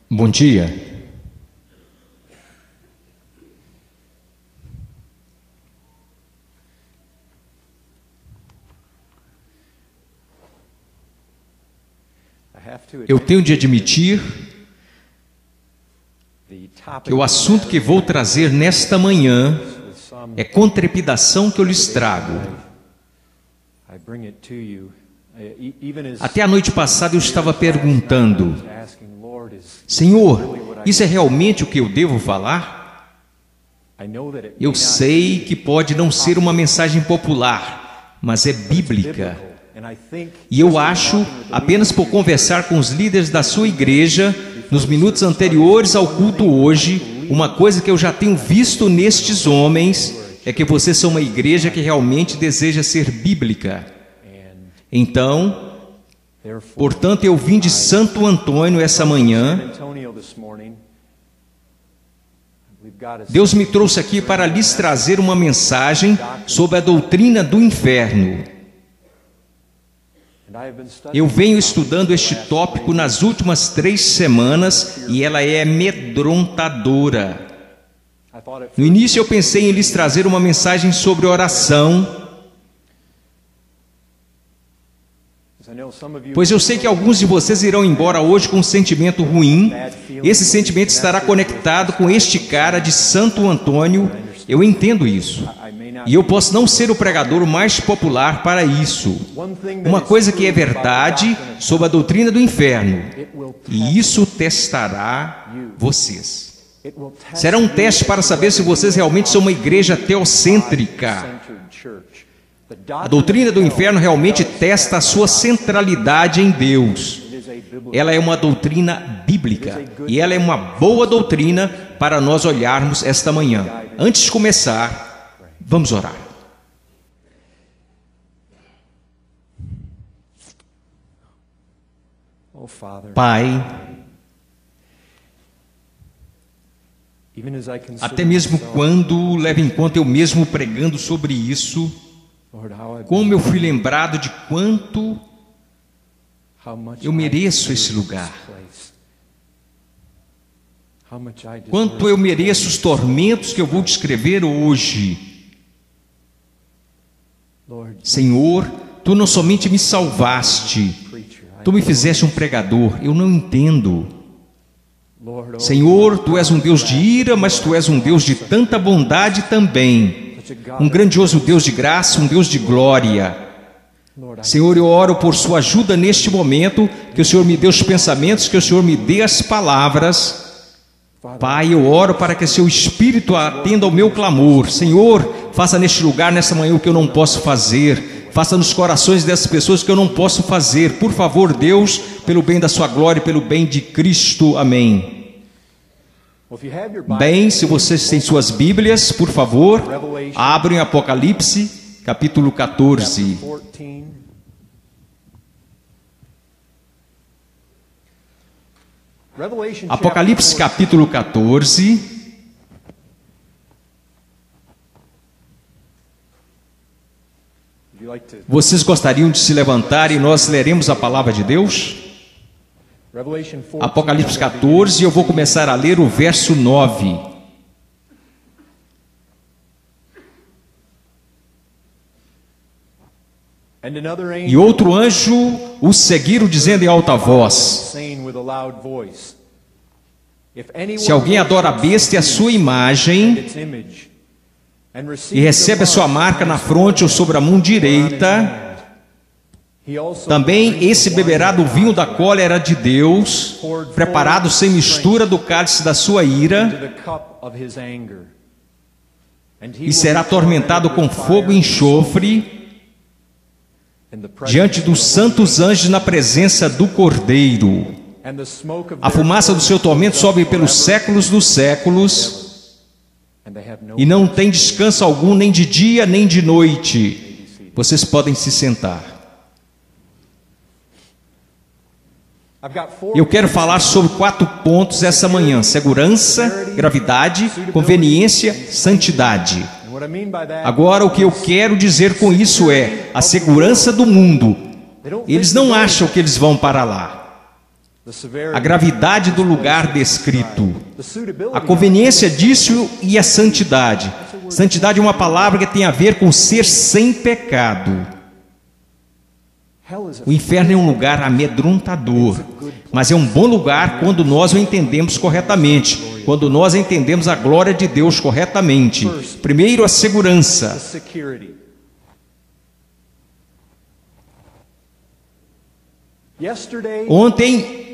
Bom dia. Eu tenho de admitir que o assunto que vou trazer nesta manhã é com trepidação que eu lhes trago. Até a noite passada eu estava perguntando: Senhor, isso é realmente o que eu devo falar? Eu sei que pode não ser uma mensagem popular, mas é bíblica. E eu acho, apenas por conversar com os líderes da sua igreja, nos minutos anteriores ao culto hoje, uma coisa que eu já tenho visto nestes homens é que vocês são uma igreja que realmente deseja ser bíblica. Então, portanto, eu vim de Santo Antônio essa manhã. Deus me trouxe aqui para lhes trazer uma mensagem sobre a doutrina do inferno. Eu venho estudando este tópico nas últimas 3 semanas e ela é amedrontadora. No início eu pensei em lhes trazer uma mensagem sobre oração, pois eu sei que alguns de vocês irão embora hoje com um sentimento ruim. Esse sentimento estará conectado com este cara de Santo Antônio. Eu entendo isso. E eu posso não ser o pregador mais popular para isso. Uma coisa que é verdade sobre a doutrina do inferno, e isso testará vocês. Será um teste para saber se vocês realmente são uma igreja teocêntrica. A doutrina do inferno realmente testa a sua centralidade em Deus. Ela é uma doutrina bíblica, e ela é uma boa doutrina para nós olharmos esta manhã. Antes de começar, vamos orar. Pai, até mesmo quando levo em conta eu mesmo pregando sobre isso, como eu fui lembrado de quanto eu mereço esse lugar, quanto eu mereço os tormentos que eu vou descrever hoje. Senhor, Tu não somente me salvaste, Tu me fizeste um pregador. Eu não entendo. Senhor, Tu és um Deus de ira, mas Tu és um Deus de tanta bondade também. Um grandioso Deus de graça, um Deus de glória. Senhor, eu oro por Sua ajuda neste momento, que o Senhor me dê os pensamentos, que o Senhor me dê as palavras. Pai, eu oro para que Seu Espírito atenda ao meu clamor. Senhor, faça neste lugar, nessa manhã, o que eu não posso fazer. Faça nos corações dessas pessoas o que eu não posso fazer. Por favor, Deus, pelo bem da Sua glória e pelo bem de Cristo. Amém. Bem, se vocês têm suas Bíblias, por favor, abrem Apocalipse, capítulo 14. Apocalipse, capítulo 14. Vocês gostariam de se levantar e nós leremos a palavra de Deus? Apocalipse 14, eu vou começar a ler o verso 9. E outro anjo o seguiram, dizendo em alta voz: se alguém adora a besta e a sua imagem, e recebe a sua marca na fronte ou sobre a mão direita, também esse beberá do vinho da cólera de Deus, preparado sem mistura do cálice da sua ira, e será atormentado com fogo e enxofre diante dos santos anjos na presença do Cordeiro. A fumaça do seu tormento sobe pelos séculos dos séculos, e não tem descanso algum, nem de dia nem de noite. Vocês podem se sentar. Eu quero falar sobre 4 pontos essa manhã: segurança, gravidade, conveniência, santidade. Agora, o que eu quero dizer com isso é a segurança do mundo. Eles não acham que eles vão para lá. a gravidade do lugar descrito, a conveniência disso e a santidade. Santidade é uma palavra que tem a ver com ser sem pecado. O inferno é um lugar amedrontador, mas é um bom lugar quando nós o entendemos corretamente, quando nós entendemos a glória de Deus corretamente. Primeiro, a segurança. Ontem,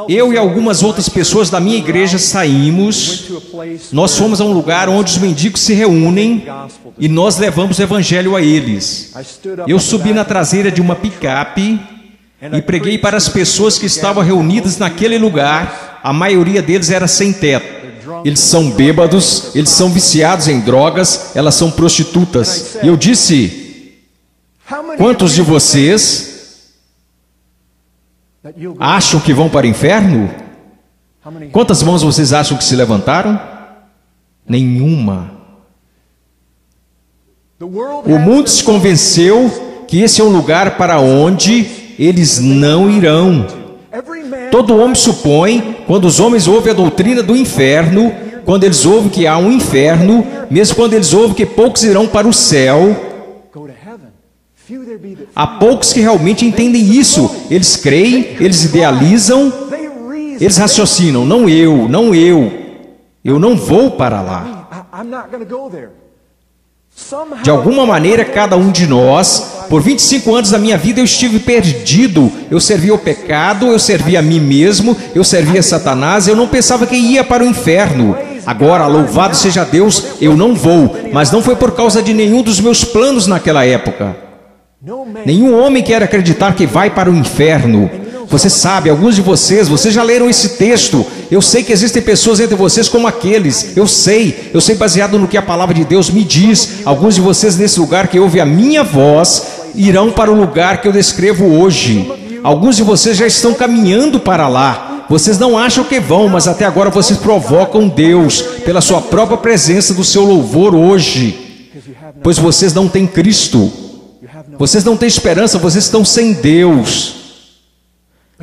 eu e algumas outras pessoas da minha igreja saímos, nós fomos a um lugar onde os mendigos se reúnem e nós levamos o evangelho a eles. Eu subi na traseira de uma picape e preguei para as pessoas que estavam reunidas naquele lugar. A maioria deles era sem teto. Eles são bêbados, eles são viciados em drogas, elas são prostitutas. E eu disse: quantos de vocês acham que vão para o inferno? Quantas mãos vocês acham que se levantaram? Nenhuma. O mundo se convenceu que esse é um lugar para onde eles não irão. Todo homem supõe, quando os homens ouvem a doutrina do inferno, quando eles ouvem que há um inferno, mesmo quando eles ouvem que poucos irão para o céu, há poucos que realmente entendem isso. Eles creem, eles idealizam, eles raciocinam: não eu não vou para lá. De alguma maneira, cada um de nós, por 25 anos da minha vida, eu estive perdido. Eu servia o pecado, eu servia a mim mesmo, eu servia Satanás, eu não pensava que ia para o inferno. Agora, louvado seja Deus, eu não vou, mas não foi por causa de nenhum dos meus planos naquela época. Nenhum homem quer acreditar que vai para o inferno. Você sabe, alguns de vocês já leram esse texto. Eu sei que existem pessoas entre vocês como aqueles. Eu sei baseado no que a palavra de Deus me diz. Alguns de vocês nesse lugar que ouvem a minha voz irão para o lugar que eu descrevo hoje. Alguns de vocês já estão caminhando para lá. Vocês não acham que vão, mas até agora vocês provocam Deus pela sua própria presença do seu louvor hoje, pois vocês não têm Cristo. Vocês não têm esperança, vocês estão sem Deus.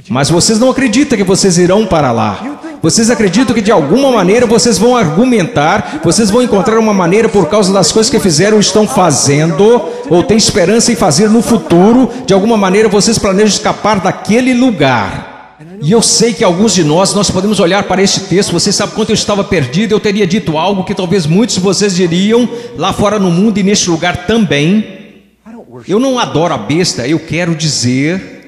Mas vocês não acreditam que vocês irão para lá. Vocês acreditam que de alguma maneira vocês vão argumentar, vocês vão encontrar uma maneira por causa das coisas que fizeram ou estão fazendo, ou têm esperança em fazer no futuro. De alguma maneira vocês planejam escapar daquele lugar. E eu sei que alguns de nós podemos olhar para este texto. Você sabe quanto eu estava perdido. Eu teria dito algo que talvez muitos de vocês diriam lá fora no mundo e neste lugar também. Eu não adoro a besta, eu quero dizer...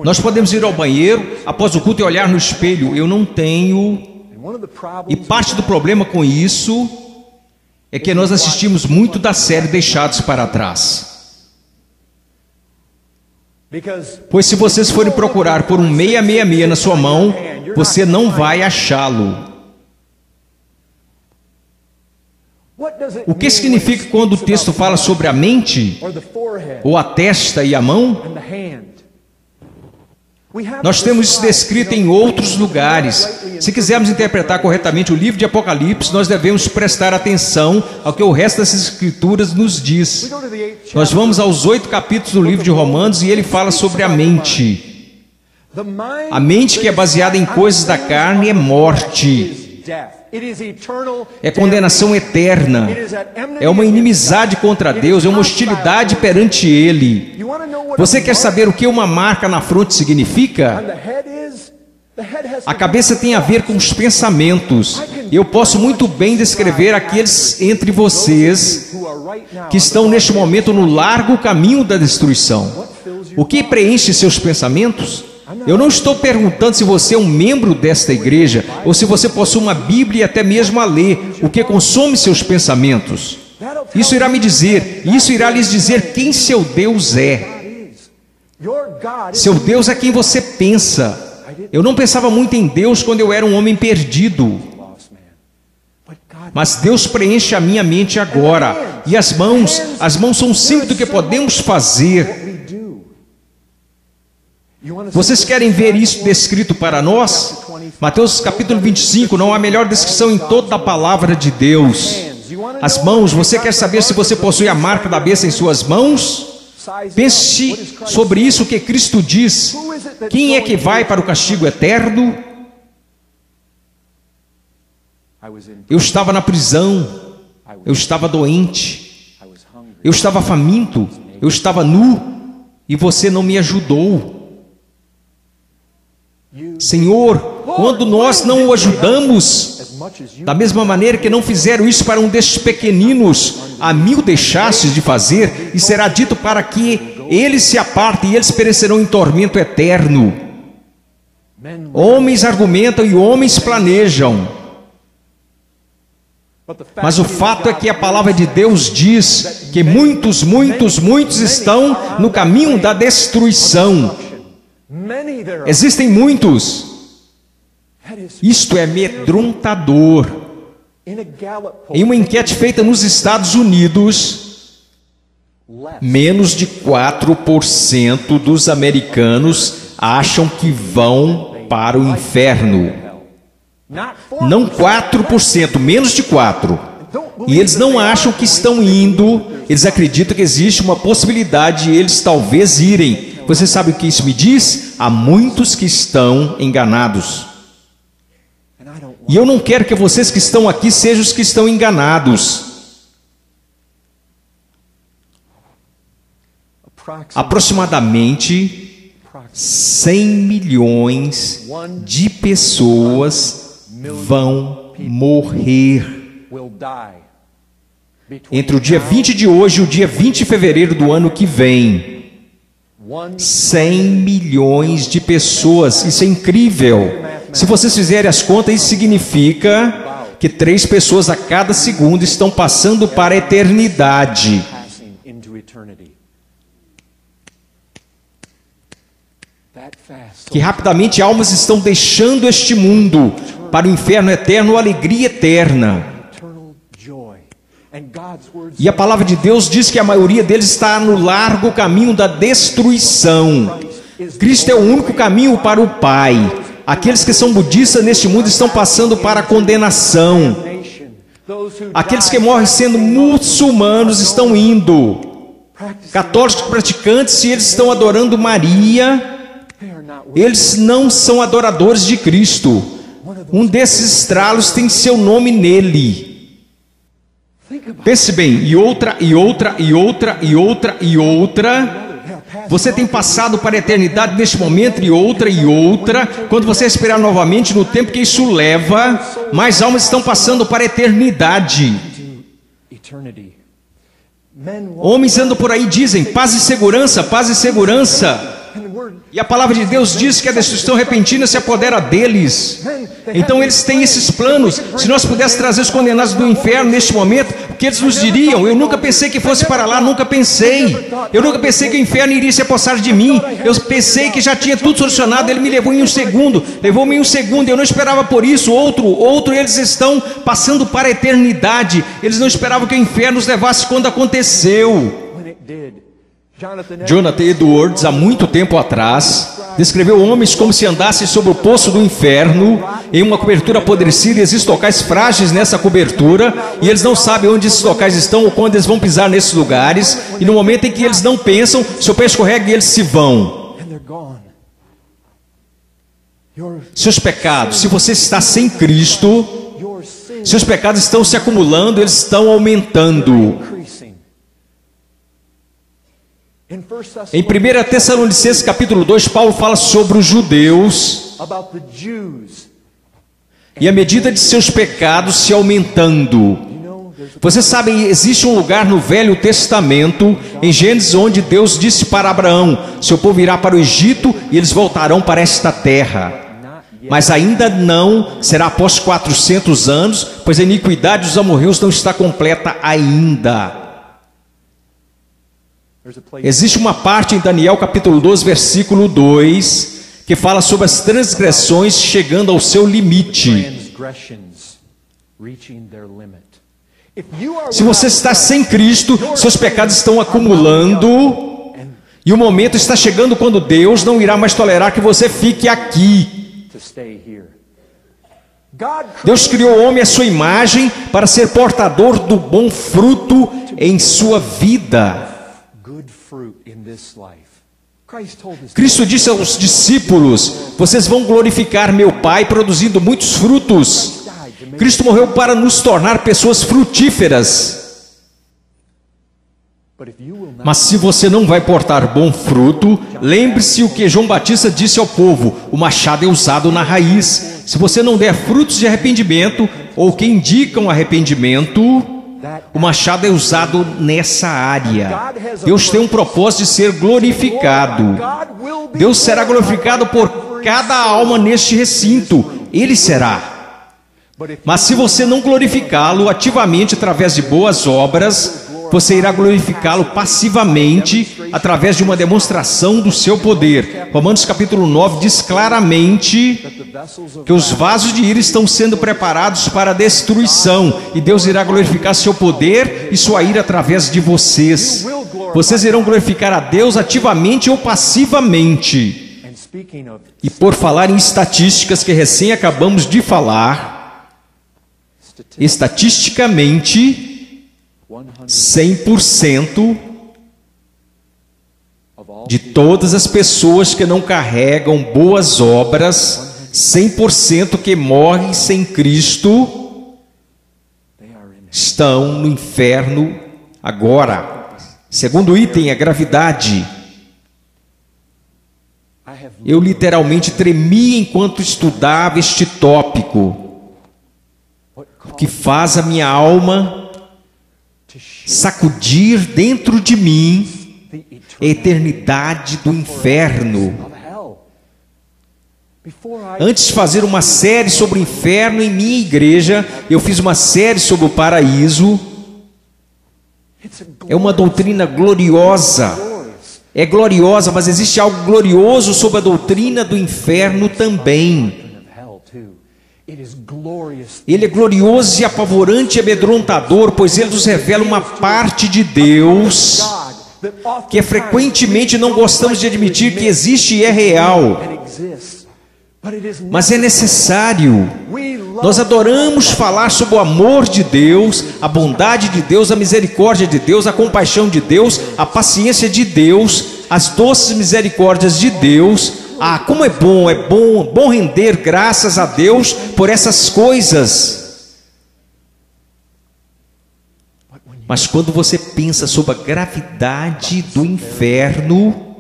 Nós podemos ir ao banheiro após o culto e olhar no espelho. Eu não tenho. E parte do problema com isso é que nós assistimos muito da série Deixados para Trás. Pois se vocês forem procurar por um 666 na sua mão, você não vai achá-lo. O que significa quando o texto fala sobre a mente, ou a testa e a mão? Nós temos isso descrito em outros lugares. Se quisermos interpretar corretamente o livro de Apocalipse, nós devemos prestar atenção ao que o resto das Escrituras nos diz. Nós vamos aos 8 capítulos do livro de Romanos e ele fala sobre a mente. A mente que é baseada em coisas da carne é morte. É condenação eterna. É uma inimizade contra Deus, é uma hostilidade perante Ele. Você quer saber o que uma marca na fronte significa? A cabeça tem a ver com os pensamentos. Eu posso muito bem descrever aqueles entre vocês que estão neste momento no largo caminho da destruição. O que preenche seus pensamentos? Eu não estou perguntando se você é um membro desta igreja ou se você possui uma Bíblia e até mesmo a ler. O que consome seus pensamentos? Isso irá me dizer, isso irá lhes dizer quem seu Deus é. Seu Deus é quem você pensa. Eu não pensava muito em Deus quando eu era um homem perdido. Mas Deus preenche a minha mente agora. E as mãos são um símbolo do que podemos fazer. Vocês querem ver isso descrito para nós? Mateus capítulo 25, não há melhor descrição em toda a palavra de Deus. As mãos, você quer saber se você possui a marca da besta em suas mãos? Pense sobre isso que Cristo diz. Quem é que vai para o castigo eterno? Eu estava na prisão, eu estava doente, eu estava faminto, eu estava nu, e você não me ajudou. Senhor, quando nós não o ajudamos, da mesma maneira que não fizeram isso para um destes pequeninos, a mim o deixastes de fazer, e será dito para que eles se apartem e eles perecerão em tormento eterno. Homens argumentam e homens planejam. Mas o fato é que a palavra de Deus diz que muitos estão no caminho da destruição. Existem muitos. Isto é amedrontador. Em uma enquete feita nos Estados Unidos, menos de 4% dos americanos acham que vão para o inferno. Não 4%, menos de 4%. E eles não acham que estão indo, eles acreditam que existe uma possibilidade de eles talvez irem. Você sabe o que isso me diz? Há muitos que estão enganados. E eu não quero que vocês que estão aqui sejam os que estão enganados. Aproximadamente 100 milhões de pessoas vão morrer entre o dia 20 de hoje e o dia 20 de fevereiro do ano que vem. 100 milhões de pessoas, isso é incrível. Se vocês fizerem as contas, isso significa que 3 pessoas a cada segundo estão passando para a eternidade. Que rapidamente almas estão deixando este mundo para o inferno eterno, alegria eterna. E a palavra de Deus diz que a maioria deles está no largo caminho da destruição. Cristo é o único caminho para o Pai. Aqueles que são budistas neste mundo estão passando para a condenação. Aqueles que morrem sendo muçulmanos estão indo. Católicos praticantes, se eles estão adorando Maria, eles não são adoradores de Cristo. Um desses estralos tem seu nome nele. Pense bem, e outra. Você tem passado para a eternidade neste momento, e outra. Quando você respirar novamente, no tempo que isso leva, mais almas estão passando para a eternidade. Homens andam por aí e dizem, paz e segurança, paz e segurança. E a palavra de Deus diz que a destruição repentina se apodera deles. Então eles têm esses planos. Se nós pudéssemos trazer os condenados do inferno neste momento, o que eles nos diriam? Eu nunca pensei que fosse para lá, nunca pensei. Eu nunca pensei que o inferno iria se apossar de mim. Eu pensei que já tinha tudo solucionado. Ele me levou em um segundo. Levou-me em um segundo. Eu não esperava por isso. Outro, eles estão passando para a eternidade. Eles não esperavam que o inferno os levasse quando aconteceu. Jonathan Edwards, há muito tempo atrás, descreveu homens como se andassem sobre o poço do inferno, em uma cobertura apodrecida, e existem locais frágeis nessa cobertura, e eles não sabem onde esses locais estão, ou quando eles vão pisar nesses lugares, e no momento em que eles não pensam, seu pé escorrega e eles se vão. Seus pecados, se você está sem Cristo, seus pecados estão se acumulando, eles estão aumentando. Em 1 Tessalonicenses capítulo 2, Paulo fala sobre os judeus e a medida de seus pecados se aumentando. Vocês sabem, existe um lugar no Velho Testamento, em Gênesis, onde Deus disse para Abraão, seu povo irá para o Egito e eles voltarão para esta terra. Mas ainda não, será após 400 anos, pois a iniquidade dos amorreus não está completa ainda. Existe uma parte em Daniel capítulo 12, versículo 2, que fala sobre as transgressões chegando ao seu limite. Se você está sem Cristo, seus pecados estão acumulando, e o momento está chegando quando Deus não irá mais tolerar que você fique aqui. Deus criou o homem à sua imagem para ser portador do bom fruto em sua vida. Cristo disse aos discípulos: vocês vão glorificar meu Pai produzindo muitos frutos. Cristo morreu para nos tornar pessoas frutíferas. Mas se você não vai portar bom fruto, lembre-se o que João Batista disse ao povo: o machado é usado na raiz. Se você não der frutos de arrependimento, ou que indicam arrependimento, o machado é usado nessa área. Deus tem um propósito de ser glorificado. Deus será glorificado por cada alma neste recinto. Ele será. Mas se você não glorificá-lo ativamente através de boas obras, você irá glorificá-lo passivamente através de uma demonstração do seu poder. Romanos capítulo 9 diz claramente que os vasos de ira estão sendo preparados para a destruição, e Deus irá glorificar seu poder e sua ira através de vocês. Vocês irão glorificar a Deus ativamente ou passivamente. E por falar em estatísticas que recém acabamos de falar, estatisticamente, 100% de todas as pessoas que não carregam boas obras, 100% que morrem sem Cristo, estão no inferno agora. Segundo item, a gravidade. Eu literalmente tremi enquanto estudava este tópico, o que faz a minha alma sacudir dentro de mim a eternidade do inferno. Antes de fazer uma série sobre o inferno em minha igreja, eu fiz uma série sobre o paraíso. É uma doutrina gloriosa. É gloriosa, mas existe algo glorioso sobre a doutrina do inferno também. Ele é glorioso e apavorante e amedrontador, pois ele nos revela uma parte de Deus que frequentemente não gostamos de admitir que existe e é real. Mas é necessário. Nós adoramos falar sobre o amor de Deus, a bondade de Deus, a misericórdia de Deus, a compaixão de Deus, a paciência de Deus, as doces misericórdias de Deus. Ah, como é bom render graças a Deus por essas coisas. Mas quando você pensa sobre a gravidade do inferno,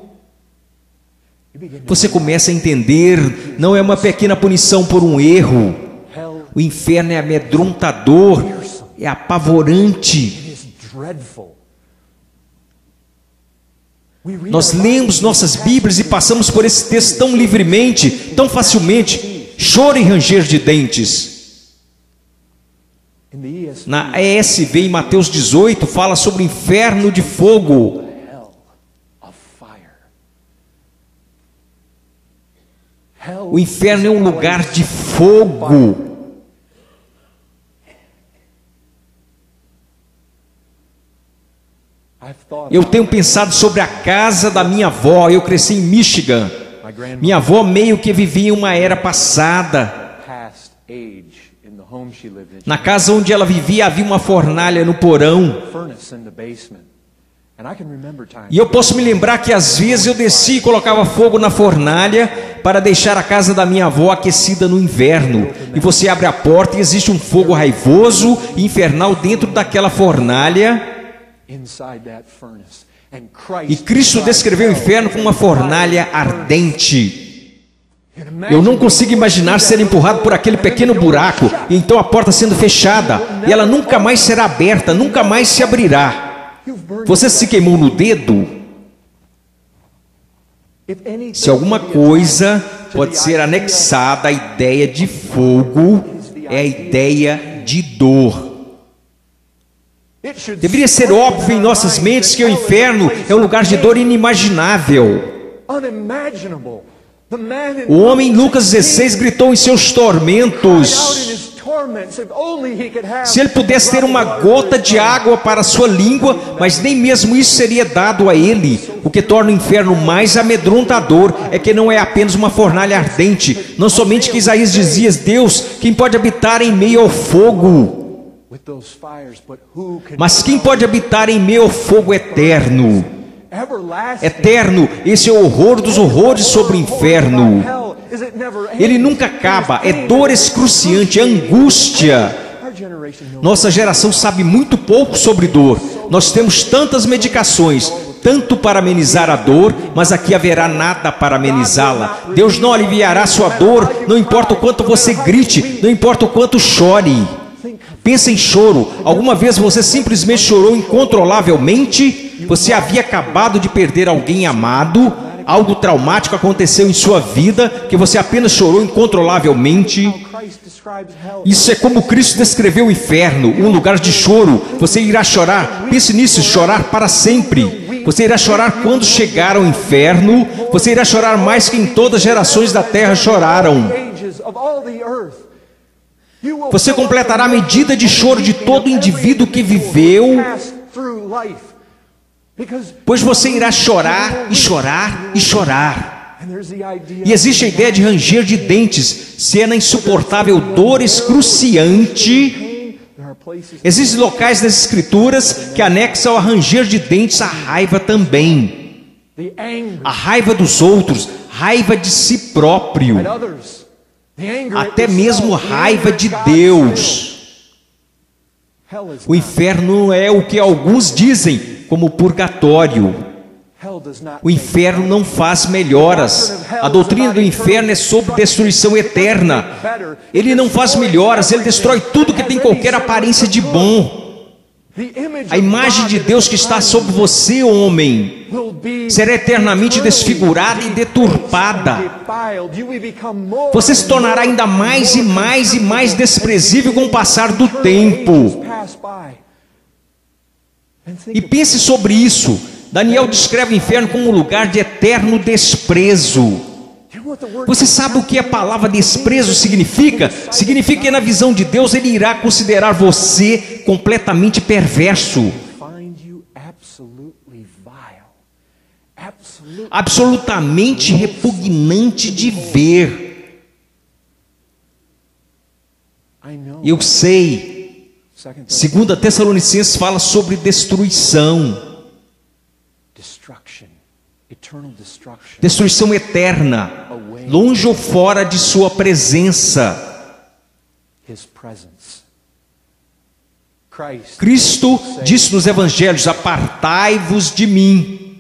você começa a entender, não é uma pequena punição por um erro. O inferno é amedrontador, é apavorante. Nós lemos nossas Bíblias e passamos por esse texto tão livremente, tão facilmente. Choro e ranger de dentes. Na ESV, em Mateus 18, fala sobre o inferno de fogo. O inferno é um lugar de fogo. Eu tenho pensado sobre a casa da minha avó. Eu cresci em Michigan. Minha avó meio que vivia em uma era passada. Na casa onde ela vivia havia uma fornalha no porão. E eu posso me lembrar que às vezes eu descia e colocava fogo na fornalha para deixar a casa da minha avó aquecida no inverno. E você abre a porta e existe um fogo raivoso e infernal dentro daquela fornalha. E Cristo descreveu o inferno como uma fornalha ardente. Eu não consigo imaginar ser empurrado por aquele pequeno buraco, e então a porta sendo fechada, e ela nunca mais será aberta, nunca mais se abrirá. Você se queimou no dedo? Se alguma coisa pode ser anexada à ideia de fogo, é a ideia de dor. Deveria ser óbvio em nossas mentes que o inferno é um lugar de dor inimaginável. O homem em Lucas 16 gritou em seus tormentos. Se ele pudesse ter uma gota de água para a sua língua, mas nem mesmo isso seria dado a ele. O que torna o inferno mais amedrontador é que não é apenas uma fornalha ardente. Não somente que Isaías dizia: Deus, quem pode habitar em meio ao fogo? Mas quem pode habitar em meio ao fogo eterno? Eterno, esse é o horror dos horrores sobre o inferno. Ele nunca acaba, é dor excruciante, é angústia. Nossa geração sabe muito pouco sobre dor. Nós temos tantas medicações, tanto para amenizar a dor, mas aqui haverá nada para amenizá-la. Deus não aliviará sua dor, não importa o quanto você grite, não importa o quanto chore. Pensa em choro. Alguma vez você simplesmente chorou incontrolavelmente? Você havia acabado de perder alguém amado? Algo traumático aconteceu em sua vida que você apenas chorou incontrolavelmente? Isso é como Cristo descreveu o inferno, um lugar de choro. Você irá chorar, pense nisso, chorar para sempre. Você irá chorar quando chegar ao inferno. Você irá chorar mais que em todas as gerações da terra choraram. Você completará a medida de choro de todo indivíduo que viveu, pois você irá chorar e chorar e chorar. E existe a ideia de ranger de dentes, cena insuportável, dor excruciante. Existem locais nas escrituras que anexam a ranger de dentes a raiva também. A raiva dos outros, raiva de si próprio, até mesmo raiva de Deus. O inferno é o que alguns dizem como purgatório. O inferno não faz melhoras. A doutrina do inferno é sobre destruição eterna. Ele não faz melhoras, ele destrói tudo que tem qualquer aparência de bom. A imagem de Deus que está sobre você, homem, será eternamente desfigurada e deturpada. Você se tornará ainda mais e mais e mais desprezível com o passar do tempo. E pense sobre isso. Daniel descreve o inferno como um lugar de eterno desprezo. Você sabe o que a palavra desprezo significa? Significa que na visão de Deus ele irá considerar você completamente perverso, absolutamente repugnante de ver. Eu sei. 2 Tessalonicenses fala sobre destruição. Destruição eterna, longe ou fora de sua presença. Cristo disse nos evangelhos: apartai-vos de mim.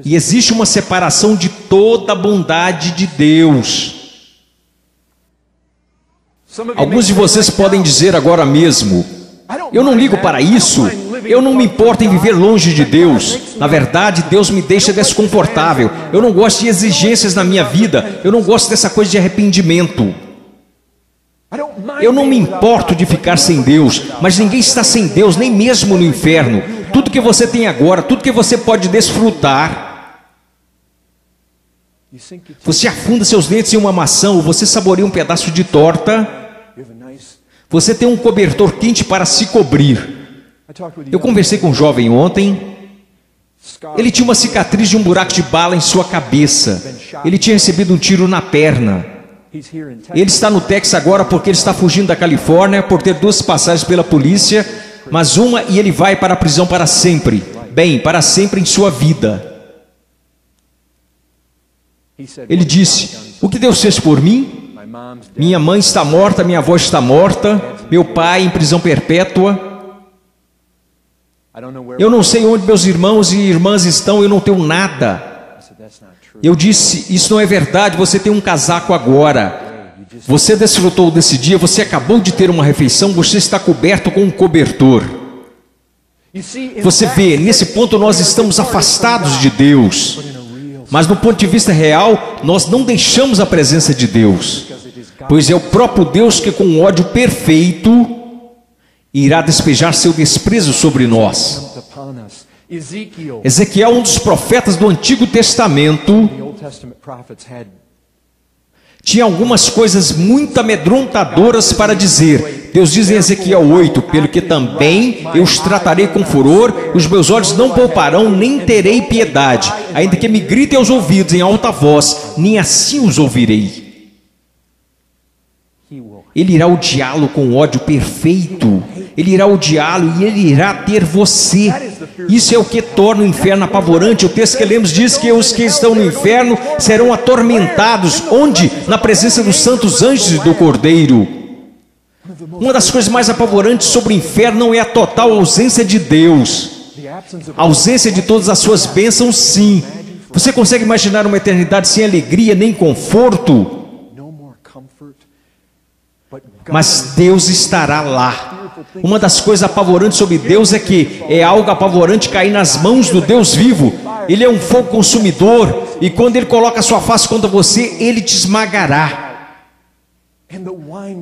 E existe uma separação de toda a bondade de Deus. Alguns de vocês podem dizer agora mesmo: eu não ligo para isso. Eu não me importo em viver longe de Deus. Na verdade, Deus me deixa desconfortável. Eu não gosto de exigências na minha vida. Eu não gosto dessa coisa de arrependimento. Eu não me importo de ficar sem Deus. Mas ninguém está sem Deus, nem mesmo no inferno. Tudo que você tem agora, tudo que você pode desfrutar. Você afunda seus dentes em uma maçã, ou você saboreia um pedaço de torta. Você tem um cobertor quente para se cobrir. Eu conversei com um jovem ontem. Ele tinha uma cicatriz de um buraco de bala em sua cabeça. Ele tinha recebido um tiro na perna. Ele está no Texas agora porque ele está fugindo da Califórnia por ter 2 passagens pela polícia, mas uma e ele vai para a prisão para sempre. Bem, para sempre em sua vida. Ele disse: o que Deus fez por mim? Minha mãe está morta, minha avó está morta, meu pai em prisão perpétua. Eu não sei onde meus irmãos e irmãs estão, eu não tenho nada. Eu disse: isso não é verdade, você tem um casaco agora. Você desfrutou desse dia, você acabou de ter uma refeição, você está coberto com um cobertor. Você vê, nesse ponto nós estamos afastados de Deus. Mas no ponto de vista real, nós não deixamos a presença de Deus. Pois é o próprio Deus que com ódio perfeito irá despejar seu desprezo sobre nós. Ezequiel, um dos profetas do Antigo Testamento, tinha algumas coisas muito amedrontadoras para dizer. Deus diz em Ezequiel 8: pelo que também eu os tratarei com furor, os meus olhos não pouparão, nem terei piedade, ainda que me gritem aos ouvidos em alta voz, nem assim os ouvirei. Ele irá odiá-lo com ódio perfeito. Ele irá odiá-lo e ele irá ter você. Isso é o que torna o inferno apavorante. O texto que lemos diz que os que estão no inferno serão atormentados. Onde? Na presença dos santos anjos e do Cordeiro. Uma das coisas mais apavorantes sobre o inferno não é a total ausência de Deus. A ausência de todas as suas bênçãos, sim. Você consegue imaginar uma eternidade sem alegria nem conforto? Mas Deus estará lá. Uma das coisas apavorantes sobre Deus é que é algo apavorante cair nas mãos do Deus vivo. Ele é um fogo consumidor, e quando Ele coloca a sua face contra você, Ele te esmagará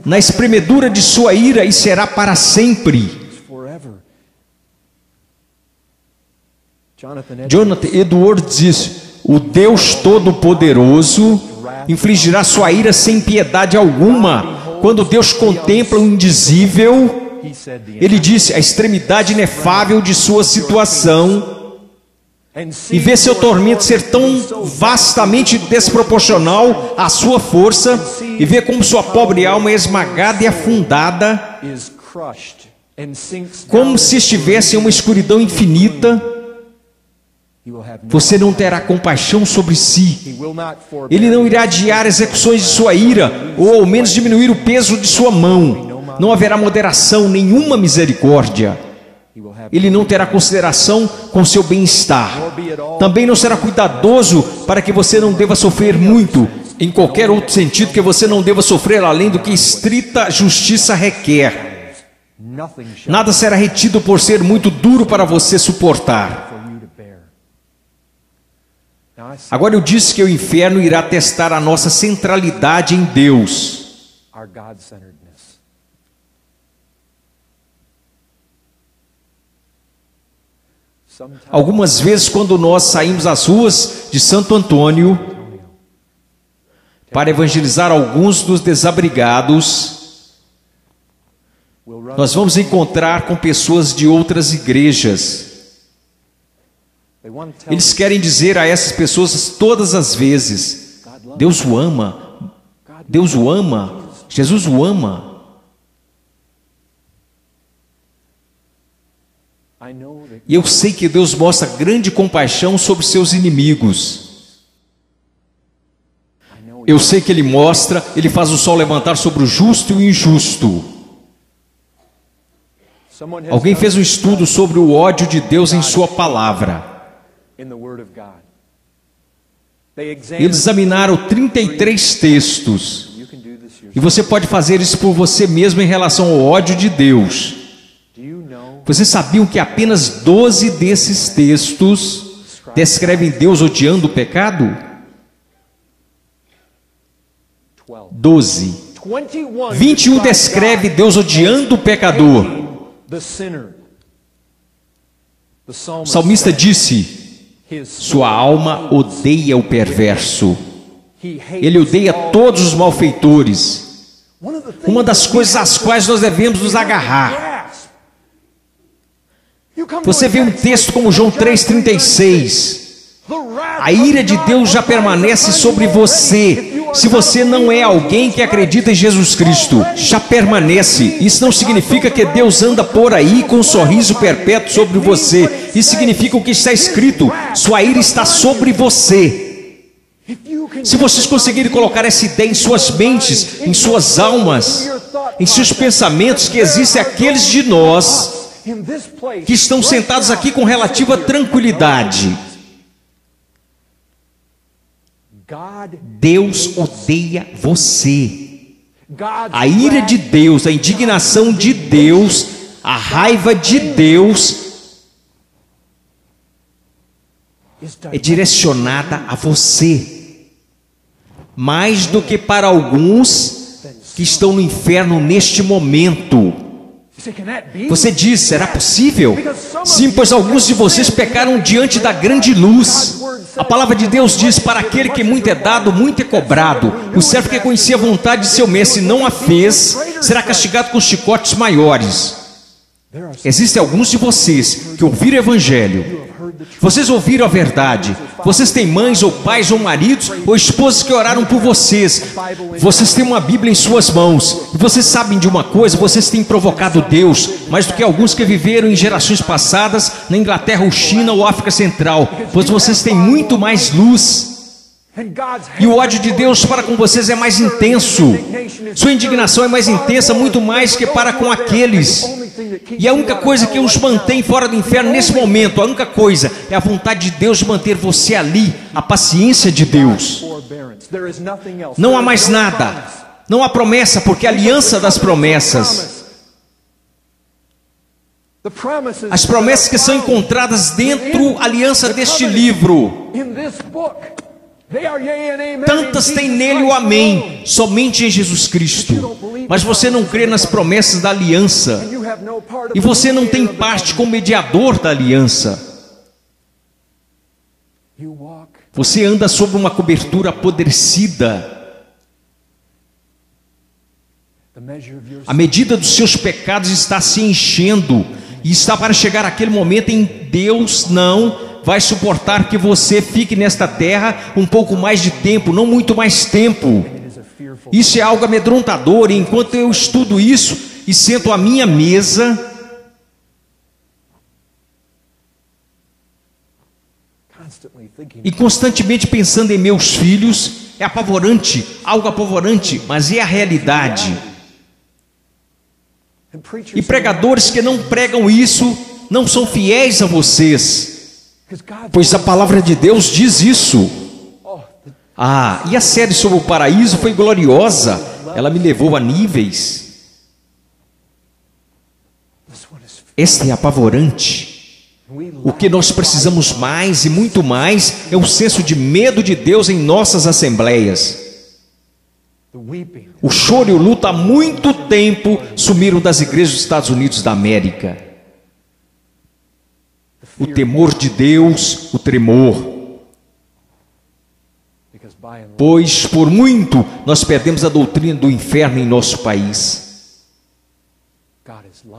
na espremedura de sua ira, e será para sempre. Jonathan Edwards diz: o Deus Todo-Poderoso infligirá sua ira sem piedade alguma. Quando Deus contempla o indizível, Ele disse: a extremidade inefável de sua situação, e vê seu tormento ser tão vastamente desproporcional à sua força, e vê como sua pobre alma é esmagada e afundada, como se estivesse em uma escuridão infinita. Você não terá compaixão sobre si. Ele não irá adiar execuções de sua ira, ou ao menos diminuir o peso de sua mão. Não haverá moderação, nenhuma misericórdia. Ele não terá consideração com seu bem-estar. Também não será cuidadoso para que você não deva sofrer muito, em qualquer outro sentido, que você não deva sofrer além do que estrita justiça requer. Nada será retido por ser muito duro para você suportar. Agora eu disse que o inferno irá testar a nossa centralidade em Deus. Algumas vezes, quando nós saímos às ruas de Santo Antônio para evangelizar alguns dos desabrigados, nós vamos encontrar com pessoas de outras igrejas. Eles querem dizer a essas pessoas todas as vezes: Deus o ama, Deus o ama, Jesus o ama. E eu sei que Deus mostra grande compaixão sobre seus inimigos. Eu sei que Ele mostra, Ele faz o sol levantar sobre o justo e o injusto. Alguém fez um estudo sobre o ódio de Deus em sua palavra. Eles examinaram 33 textos. E você pode fazer isso por você mesmo em relação ao ódio de Deus. Vocês sabiam que apenas 12 desses textos descrevem Deus odiando o pecado? 12. 21 descreve Deus odiando o pecador. O salmista disse: sua alma odeia o perverso. Ele odeia todos os malfeitores. Uma das coisas às quais nós devemos nos agarrar. Você vê um texto como João 3,36. A ira de Deus já permanece sobre você. Se você não é alguém que acredita em Jesus Cristo, já permanece. Isso não significa que Deus anda por aí com um sorriso perpétuo sobre você. Isso significa o que está escrito: sua ira está sobre você. Se vocês conseguirem colocar essa ideia em suas mentes, em suas almas, em seus pensamentos, que existem aqueles de nós que estão sentados aqui com relativa tranquilidade. Deus odeia você. A ira de Deus, a indignação de Deus, a raiva de Deus é direcionada a você, mais do que para alguns que estão no inferno neste momento. Você diz: será possível? Sim, pois alguns de vocês pecaram diante da grande luz. A palavra de Deus diz: para aquele que muito é dado, muito é cobrado. O servo que conhecia a vontade de seu mestre e não a fez, será castigado com chicotes maiores. Existem alguns de vocês que ouviram o evangelho, Vocês ouviram a verdade. Vocês têm mães ou pais ou maridos ou esposas que oraram por vocês. Vocês têm uma Bíblia em suas mãos. E vocês sabem de uma coisa, vocês têm provocado Deus mais do que alguns que viveram em gerações passadas na Inglaterra ou China ou África Central, pois vocês têm muito mais luz. E o ódio de Deus para com vocês é mais intenso. Sua indignação é mais intensa, muito mais que para com aqueles. E a única coisa que os mantém fora do inferno nesse momento, a única coisa, é a vontade de Deus de manter você ali, a paciência de Deus. Não há mais nada. Não há promessa, porque a aliança das promessas, as promessas que são encontradas dentro da aliança deste livro, tantas tem nele o amém, somente em Jesus Cristo. Mas você não crê nas promessas da aliança, e você não tem parte como mediador da aliança. Você anda sob uma cobertura apodrecida. A medida dos seus pecados está se enchendo, e está para chegar aquele momento em que Deus não vai suportar que você fique nesta terra um pouco mais de tempo, não muito mais tempo. Isso é algo amedrontador, e enquanto eu estudo isso e sento à minha mesa, e constantemente pensando em meus filhos, é apavorante, algo apavorante, mas é a realidade. E pregadores que não pregam isso não são fiéis a vocês, pois a palavra de Deus diz isso. E a série sobre o paraíso foi gloriosa. Ela me levou a níveis. Esta é apavorante. O que nós precisamos mais e muito mais é o senso de medo de Deus em nossas assembleias. O choro e o luto há muito tempo sumiram das igrejas dos Estados Unidos da América. O temor de Deus, o tremor. Pois por muito nós perdemos a doutrina do inferno em nosso país.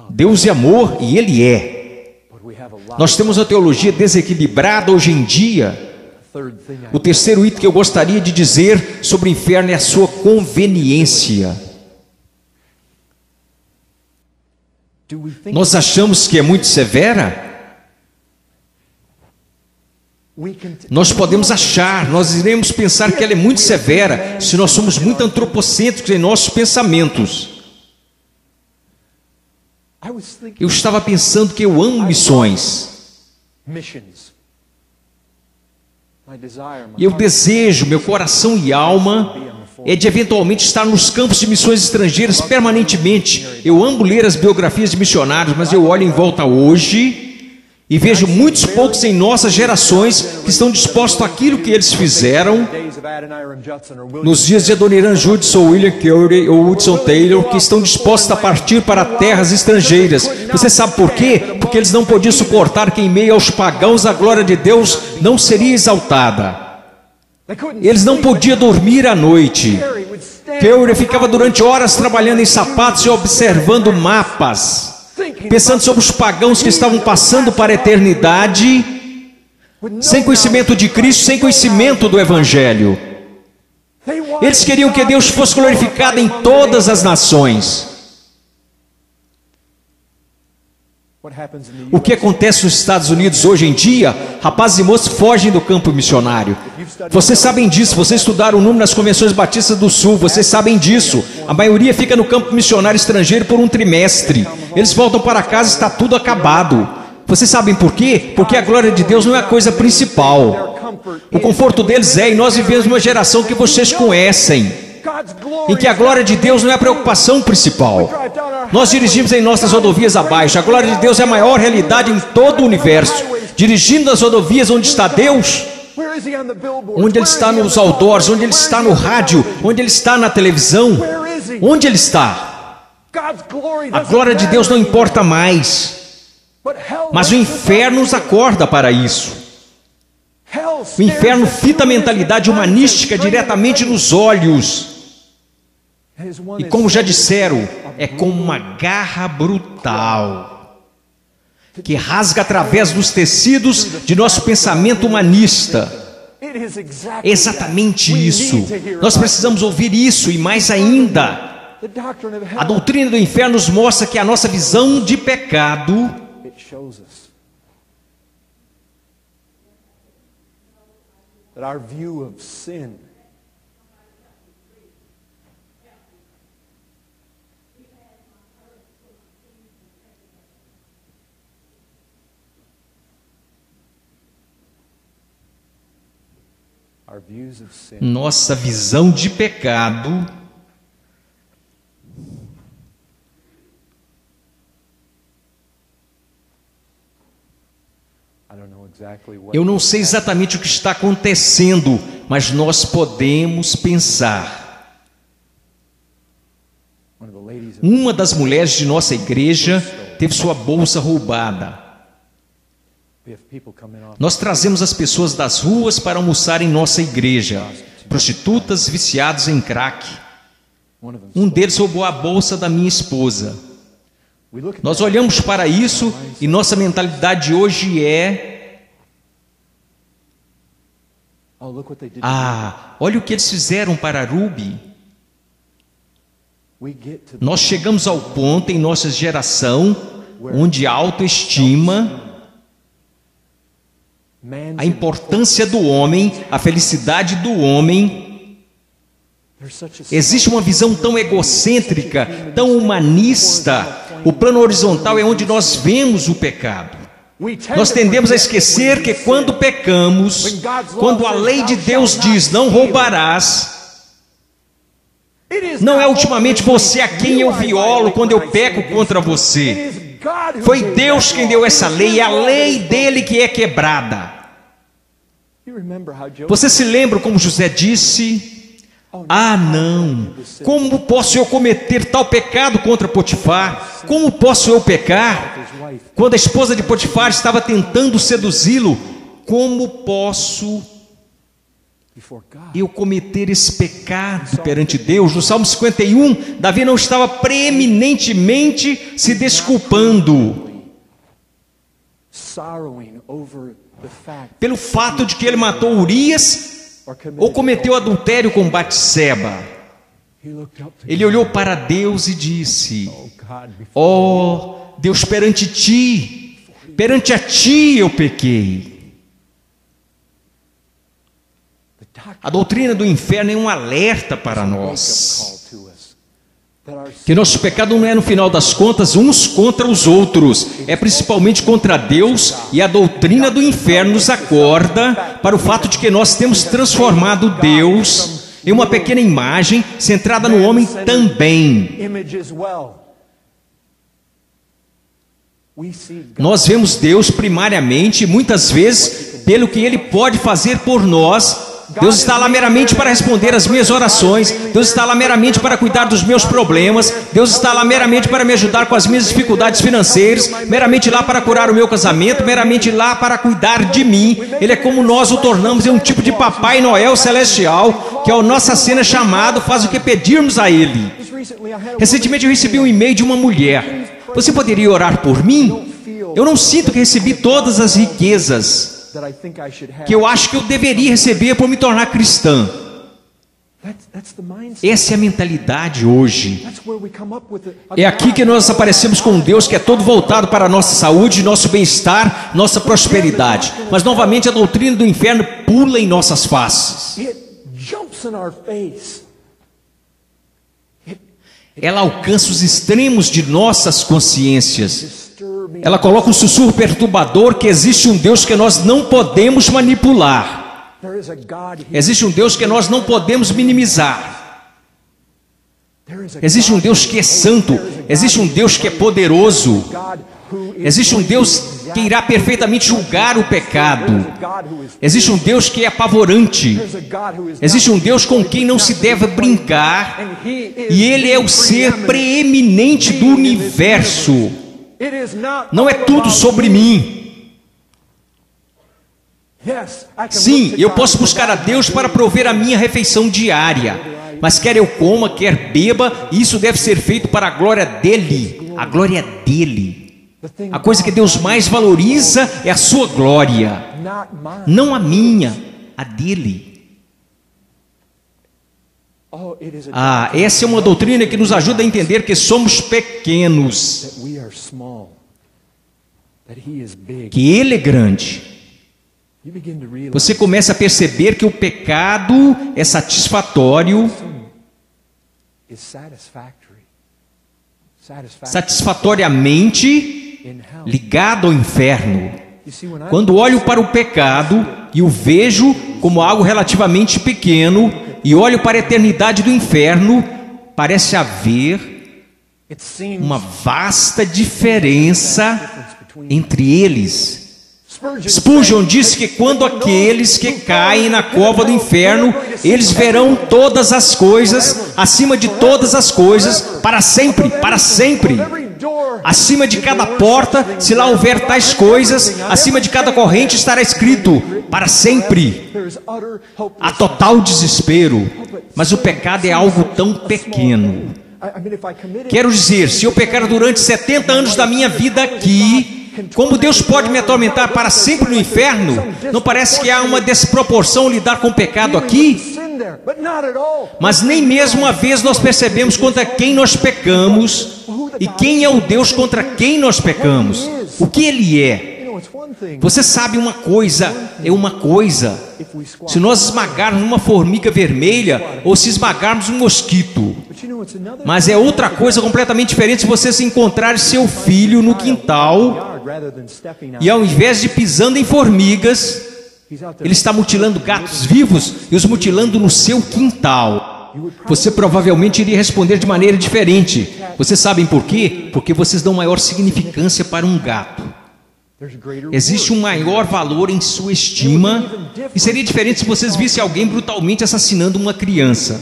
Deus é amor e Ele é. Nós temos uma teologia desequilibrada hoje em dia. O terceiro item que eu gostaria de dizer sobre o inferno é a sua conveniência. Nós achamos que é muito severa? Nós podemos achar, nós iremos pensar que ela é muito severa se nós somos muito antropocêntricos em nossos pensamentos. Eu estava pensando que eu amo missões. E eu desejo, meu coração e alma, é de eventualmente estar nos campos de missões estrangeiras permanentemente. Eu amo ler as biografias de missionários, mas eu olho em volta hoje e vejo muitos poucos em nossas gerações que estão dispostos àquilo que eles fizeram nos dias de Adoniram Judson, ou William Carey ou Hudson Taylor, que estão dispostos a partir para terras estrangeiras. Você sabe por quê? Porque eles não podiam suportar que em meio aos pagãos a glória de Deus não seria exaltada. Eles não podiam dormir à noite. Carey ficava durante horas trabalhando em sapatos e observando mapas, pensando sobre os pagãos que estavam passando para a eternidade, sem conhecimento de Cristo, sem conhecimento do Evangelho. Eles queriam que Deus fosse glorificado em todas as nações. O que acontece nos Estados Unidos hoje em dia? Rapazes e moças fogem do campo missionário. Vocês sabem disso, vocês estudaram o número nas convenções batistas do Sul, vocês sabem disso. A maioria fica no campo missionário estrangeiro por um trimestre. Eles voltam para casa e está tudo acabado. Vocês sabem por quê? Porque a glória de Deus não é a coisa principal. O conforto deles é, e nós vivemos uma geração que vocês conhecem, em que a glória de Deus não é a preocupação principal. Nós dirigimos em nossas rodovias abaixo. A glória de Deus é a maior realidade em todo o universo. Dirigindo nas rodovias onde está Deus, onde Ele está nos outdoors, onde Ele está no rádio, onde Ele está na televisão, onde Ele está. A glória de Deus não importa mais, mas o inferno nos acorda para isso. O inferno fita a mentalidade humanística diretamente nos olhos. E como já disseram, é com uma garra brutal. que rasga através dos tecidos de nosso pensamento humanista. É exatamente isso. Nós precisamos ouvir isso e mais ainda. A doutrina do inferno nos mostra que a nossa visão de pecado nossa visão de pecado eu não sei exatamente o que está acontecendo, mas nós podemos pensar. Uma das mulheres de nossa igreja teve sua bolsa roubada. Nós trazemos as pessoas das ruas para almoçar em nossa igreja, prostitutas viciados em crack. Um deles roubou a bolsa da minha esposa. Nós olhamos para isso e nossa mentalidade hoje é: olha o que eles fizeram para Ruby. Nós chegamos ao ponto em nossa geração onde a autoestima, a importância do homem, a felicidade do homem, existe uma visão tão egocêntrica, tão humanista. O plano horizontal é onde nós vemos o pecado. Nós tendemos a esquecer que quando pecamos, quando a lei de Deus diz não roubarás, não é ultimamente você a quem eu violo quando eu peco contra você. Foi Deus quem deu essa lei, é a lei dele que é quebrada. Você se lembra como José disse: não, como posso eu cometer tal pecado contra Potifar? Como posso eu pecar? Quando a esposa de Potifar estava tentando seduzi-lo, como posso eu cometer esse pecado perante Deus? No Salmo 51, Davi não estava preeminentemente se desculpando pelo fato de que ele matou Urias ou cometeu adultério com Batseba. Ele olhou para Deus e disse: Deus, perante a ti eu pequei. A doutrina do inferno é um alerta para nós, que nosso pecado não é, no final das contas, uns contra os outros, é principalmente contra Deus, e a doutrina do inferno nos acorda para o fato de que nós temos transformado Deus em uma pequena imagem centrada no homem também. Nós vemos Deus primariamente, muitas vezes, pelo que Ele pode fazer por nós. Deus está lá meramente para responder às minhas orações. Deus está lá meramente para cuidar dos meus problemas. Deus está lá meramente para me ajudar com as minhas dificuldades financeiras, meramente lá para curar o meu casamento, meramente lá para cuidar de mim. Ele é como nós o tornamos em um tipo de Papai Noel celestial, que ao nossa cena chamado faz o que pedirmos a Ele. Recentemente eu recebi um e-mail de uma mulher: você poderia orar por mim? Eu não sinto que recebi todas as riquezas que eu acho que eu deveria receber por me tornar cristã. Essa é a mentalidade hoje. É aqui que nós aparecemos com um Deus que é todo voltado para a nossa saúde, nosso bem-estar, nossa prosperidade. Mas novamente a doutrina do inferno pula em nossas faces. Ela alcança os extremos de nossas consciências. Ela coloca um sussurro perturbador que existe um Deus que nós não podemos manipular. Existe um Deus que nós não podemos minimizar. Existe um Deus que é santo. Existe um Deus que é poderoso. Existe um Deus que irá perfeitamente julgar o pecado. Existe um Deus que é apavorante. Existe um Deus com quem não se deve brincar. E Ele é o ser preeminente do universo. Não é tudo sobre mim. Sim, eu posso buscar a Deus para prover a minha refeição diária, mas quer eu coma, quer beba, isso deve ser feito para a glória dEle. A glória dEle. A coisa que Deus mais valoriza é a sua glória, não a minha, a dele. Essa é uma doutrina que nos ajuda a entender que somos pequenos, que Ele é grande. Você começa a perceber que o pecado é satisfatório, satisfatoriamente ligado ao inferno. Quando olho para o pecado e o vejo como algo relativamente pequeno e olho para a eternidade do inferno, parece haver uma vasta diferença entre eles. Spurgeon disse que quando aqueles que caem na cova do inferno, eles verão todas as coisas, acima de todas as coisas, para sempre, para sempre. Acima de cada porta, se lá houver tais coisas, acima de cada corrente estará escrito, para sempre. Há total desespero, mas o pecado é algo tão pequeno. Quero dizer, se eu pecar durante 70 anos da minha vida aqui, como Deus pode me atormentar para sempre no inferno? Não parece que há uma desproporção lidar com o pecado aqui? Mas nem mesmo uma vez nós percebemos contra quem nós pecamos e quem é o Deus contra quem nós pecamos. O que Ele é? Você sabe uma coisa, é uma coisa. Se nós esmagarmos uma formiga vermelha ou se esmagarmos um mosquito. Mas é outra coisa completamente diferente se você se encontrar seu filho no quintal e ao invés de pisando em formigas, ele está mutilando gatos vivos e os mutilando no seu quintal. Você provavelmente iria responder de maneira diferente. Vocês sabem por quê? Porque vocês dão maior significância para um gato. Existe um maior valor em sua estima, e seria diferente se vocês vissem alguém brutalmente assassinando uma criança.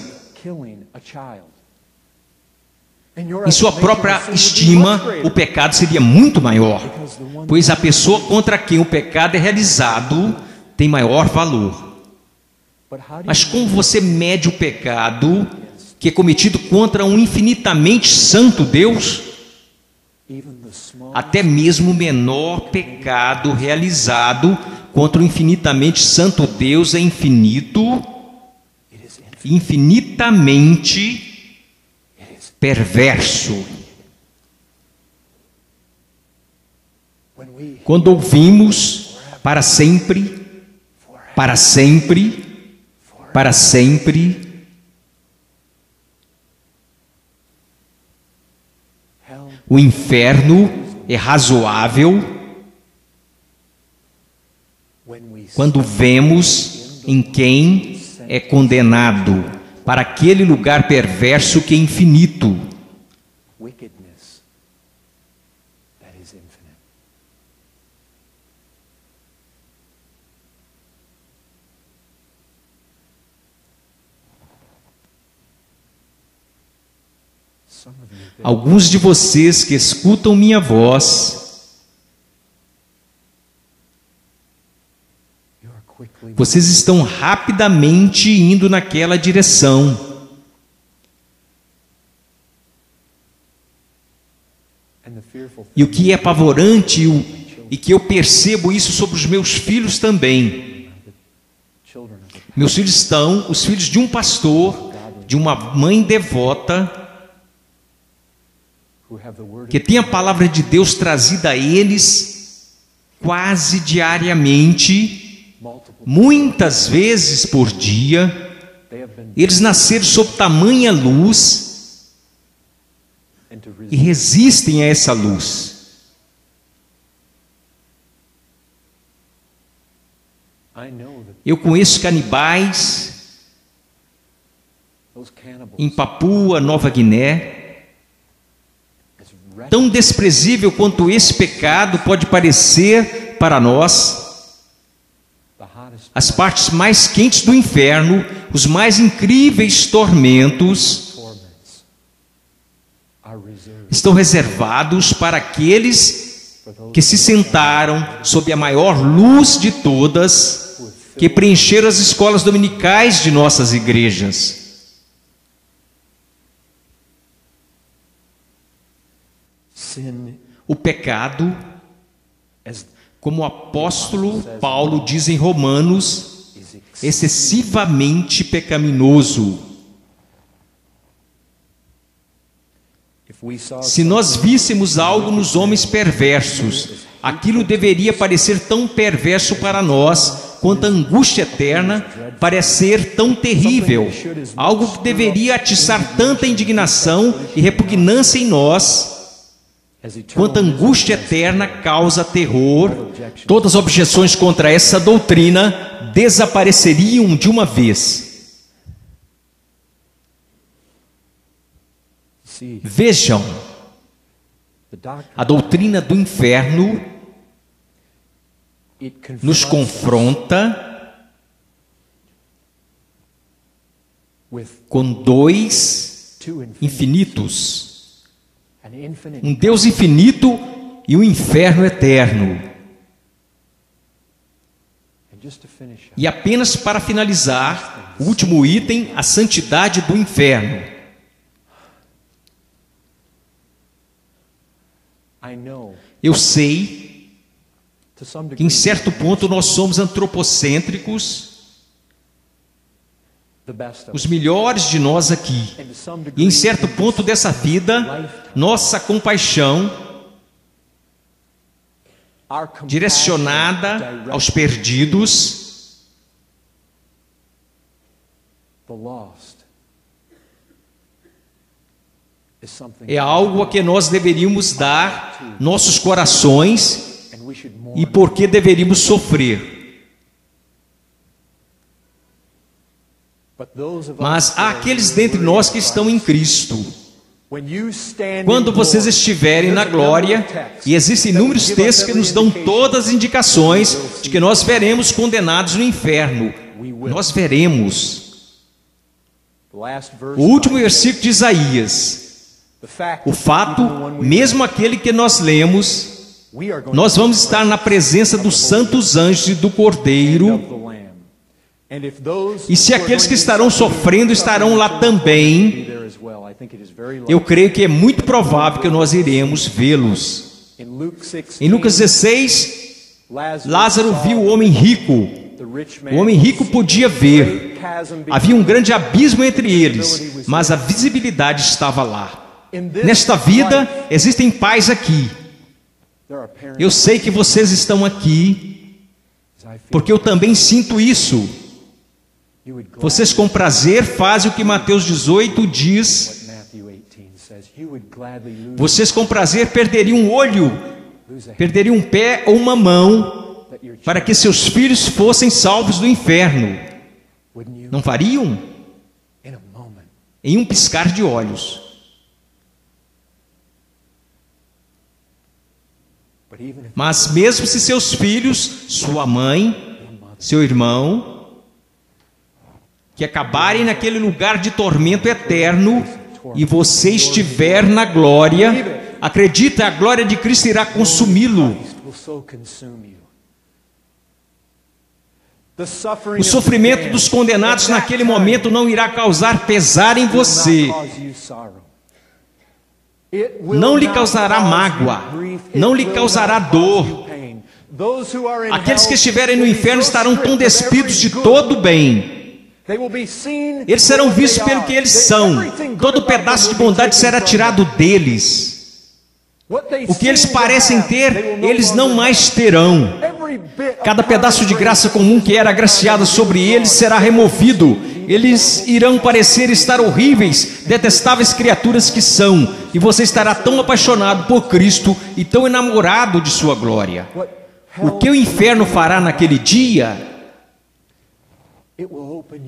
Em sua própria estima, o pecado seria muito maior, pois a pessoa contra quem o pecado é realizado tem maior valor. Mas como você mede o pecado que é cometido contra um infinitamente santo Deus? Até mesmo o menor pecado realizado contra o infinitamente santo Deus é infinito, infinitamente perverso. Quando ouvimos para sempre, para sempre, para sempre, o inferno é razoável, quando vemos em quem é condenado para aquele lugar perverso que é infinito. Alguns de vocês que escutam minha voz, vocês estão rapidamente indo naquela direção. E o que é apavorante, e que eu percebo isso sobre os meus filhos também. Meus filhos estão, os filhos de um pastor, de uma mãe devota, que tem a palavra de Deus trazida a eles quase diariamente, muitas vezes por dia. Eles nasceram sob tamanha luz e resistem a essa luz. Eu conheço canibais em Papua Nova Guiné. Tão desprezível quanto esse pecado pode parecer para nós, as partes mais quentes do inferno, os mais incríveis tormentos, estão reservados para aqueles que se sentaram sob a maior luz de todas, que preencheram as escolas dominicais de nossas igrejas. o pecado, como o apóstolo Paulo diz em Romanos, excessivamente pecaminoso. Se nós víssemos algo nos homens perversos, aquilo deveria parecer tão perverso para nós, quanto a angústia eterna parece ser tão terrível. Algo que deveria atiçar tanta indignação e repugnância em nós, quanto a angústia eterna causa terror. Todas as objeções contra essa doutrina desapareceriam de uma vez. Vejam, a doutrina do inferno nos confronta com dois infinitos, um Deus infinito e um inferno eterno. E apenas para finalizar, o último item, a santidade do inferno. Eu sei que em certo ponto nós somos antropocêntricos, os melhores de nós aqui. E em certo ponto dessa vida, nossa compaixão direcionada aos perdidos é algo a que nós deveríamos dar nossos corações e por que deveríamos sofrer. Mas há aqueles dentre nós que estão em Cristo. Quando vocês estiverem na glória, e existem inúmeros textos que nos dão todas as indicações de que nós veremos condenados no inferno. Nós veremos. O último versículo de Isaías. O fato, mesmo aquele que nós lemos, nós vamos estar na presença dos santos anjos e do Cordeiro. E se aqueles que estarão sofrendo estarão lá também, eu creio que é muito provável que nós iremos vê-los. Em Lucas 16, Lázaro viu o homem rico. O homem rico podia ver. Havia um grande abismo entre eles, mas a visibilidade estava lá. Nesta vida, existem pais aqui. Eu sei que vocês estão aqui, porque eu também sinto isso. Vocês com prazer fazem o que Mateus 18 diz. Vocês com prazer perderiam um olho, perderiam um pé ou uma mão, para que seus filhos fossem salvos do inferno. Não fariam? Em um piscar de olhos. Mas mesmo se seus filhos, sua mãe, seu irmão, que acabarem naquele lugar de tormento eterno, e você estiver na glória, acredita, a glória de Cristo irá consumi-lo. O sofrimento dos condenados naquele momento não irá causar pesar em você. Não lhe causará mágoa, não lhe causará dor. Aqueles que estiverem no inferno estarão tão despidos de todo o bem. Eles serão vistos pelo que eles são. Todo pedaço de bondade será tirado deles. O que eles parecem ter, eles não mais terão. Cada pedaço de graça comum que era agraciado sobre eles será removido. Eles irão parecer estar horríveis, detestáveis criaturas que são. E você estará tão apaixonado por Cristo e tão enamorado de sua glória. O que o inferno fará naquele dia?